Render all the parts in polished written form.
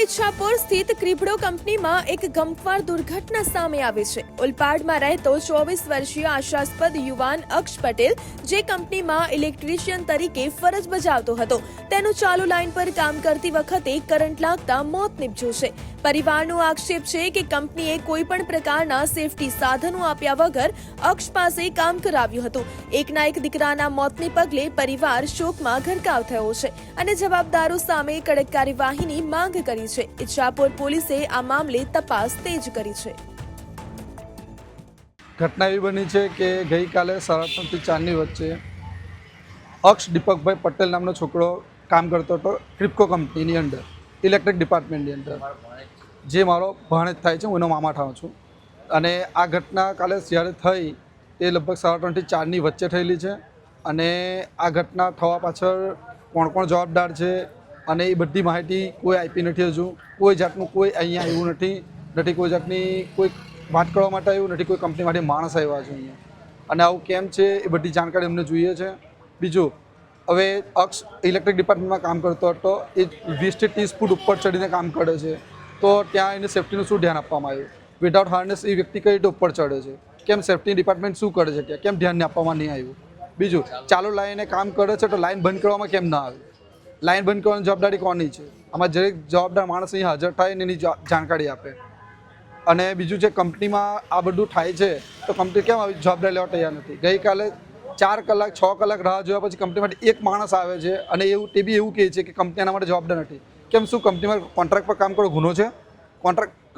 ઈચ્છાપુર સ્થિત ક્રિબડો કંપનીમાં એક ગમખ્વાર દુર્ઘટના સામે આવી છે। ઉલપાડમાં રહેતો 24 વર્ષીય આશાસ્પદ યુવાન અક્ષ પટેલ, જે કંપનીમાં ઇલેક્ટ્રિશિયન તરીકે ફરજ બજાવતો હતો, તેનું ચાલુ લાઇન પર કામ કરતી વખતે કરંટ લાગતા મોત નીપજ્યું છે। પરિવારનો આક્ષેપ છે કે કંપનીએ કોઈ પણ પ્રકારના સેફટી સાધનો આપ્યા વગર અક્ષ પાસે કામ કરાવ્યું હતું। એકના એક દીકરાના મોતને પગલે પરિવાર શોકમાં ગરકાવ થયો છે અને જવાબદારો સામે કડક કાર્યવાહીની માંગ કરી છે। ઈચ્છાપુર પોલીસે આ મામલે તપાસ તેજ કરી છે। ઘટના એવી બની છે કે ગઈકાલે 3:30 થી 4ની વચ્ચે અક્ષ દીપકભાઈ પટેલ નામનો છોકરો કામ કરતો હતો ક્રિબકો કંપનીની અંદર, ઇલેક્ટ્રિક ડિપાર્ટમેન્ટની અંદર, જે મારો ભાણેજ થાય છે। હું એનો મામા થાઉં છું અને આ ઘટના કાલે જ્યારે થઈ તે લગભગ 3:30 થી 4ની વચ્ચે થયેલી છે અને આ ઘટના થવા પાછળ કોણ કોણ જવાબદાર છે અને એ બધી માહિતી કોઈ આપી નથી। હજુ કોઈ જાતનું કોઈ અહીંયા આવ્યું નથી કોઈ જાતની કોઈ વાત કરવા માટે આવ્યું નથી, કોઈ કંપનીમાંથી માણસ આવ્યા છે અહીંયા અને આવું કેમ છે એ બધી જાણકારી અમને જોઈએ છે। બીજું, હવે અક્ષ ઇલેક્ટ્રિક ડિપાર્ટમેન્ટમાં કામ કરતો હતો, એ 20 થી 30 ફૂટ ઉપર ચડીને કામ કરે છે, તો ત્યાં એને સેફ્ટીનું શું ધ્યાન આપવામાં આવ્યું? વિધાઉટ હાર્નેસ એ વ્યક્તિ કઈ રીતે ઉપર ચડે છે? કેમ સેફ્ટી ડિપાર્ટમેન્ટ શું કરે છે ત્યાં? કેમ ધ્યાન આપવામાં નહીં આવ્યું? બીજું, ચાલુ લાઈને કામ કરે છે તો લાઈન બંધ કરવામાં કેમ ના આવે? લાઈન બંધ કરવાની જવાબદારી કોની છે? આમાં દરેક જવાબદાર માણસ અહીં હાજર થાય ને એની જાણકારી આપે। અને બીજું, જે કંપનીમાં આ બધું થાય છે તો કંપની કેમ આવી જવાબદારી લેવા તૈયાર નથી? ગઈકાલે 4 કલાક 6 કલાક રાહ જોયા પછી કંપનીમાંથી એક માણસ આવે છે અને તે બી એવું કહે છે કે કંપની એના માટે જવાબદાર નથી। કેમ? શું કંપનીમાં કોન્ટ્રાક્ટ પર કામ કરો ગુનો છે?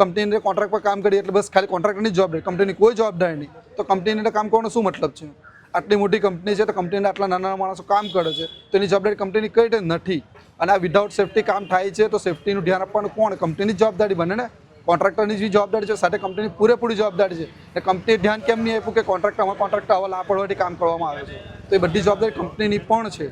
કંપનીને કોન્ટ્રાક્ટ પર કામ કરીએ એટલે બસ ખાલી કોન્ટ્રાક્ટરની જવાબદારી, કંપનીની કોઈ જવાબદારી નહીં, તો કંપનીને કામ કરવાનો શું મતલબ છે? આટલી મોટી કંપની છે તો કંપનીના આટલા નાના માણસો કામ કરે છે તો એની જવાબદારી કંપનીની કઈ રીતે નથી? અને આ વિધાઉટ સેફ્ટી કામ થાય છે તો સેફ્ટીનું ધ્યાન આપવાનું કોણ? કંપનીની જવાબદારી બને ને? કોન્ટ્રાક્ટરની જે જવાબદારી છે સાથે કંપનીની પૂરેપૂરી જવાબદારી છે, એટલે કંપનીએ ધ્યાન કેમ નહીં આપ્યું કે કોન્ટ્રાક્ટર આવા લાપરવાહીથી કામ કરવામાં આવે છે? તો એ બધી જવાબદારી કંપનીની પણ છે।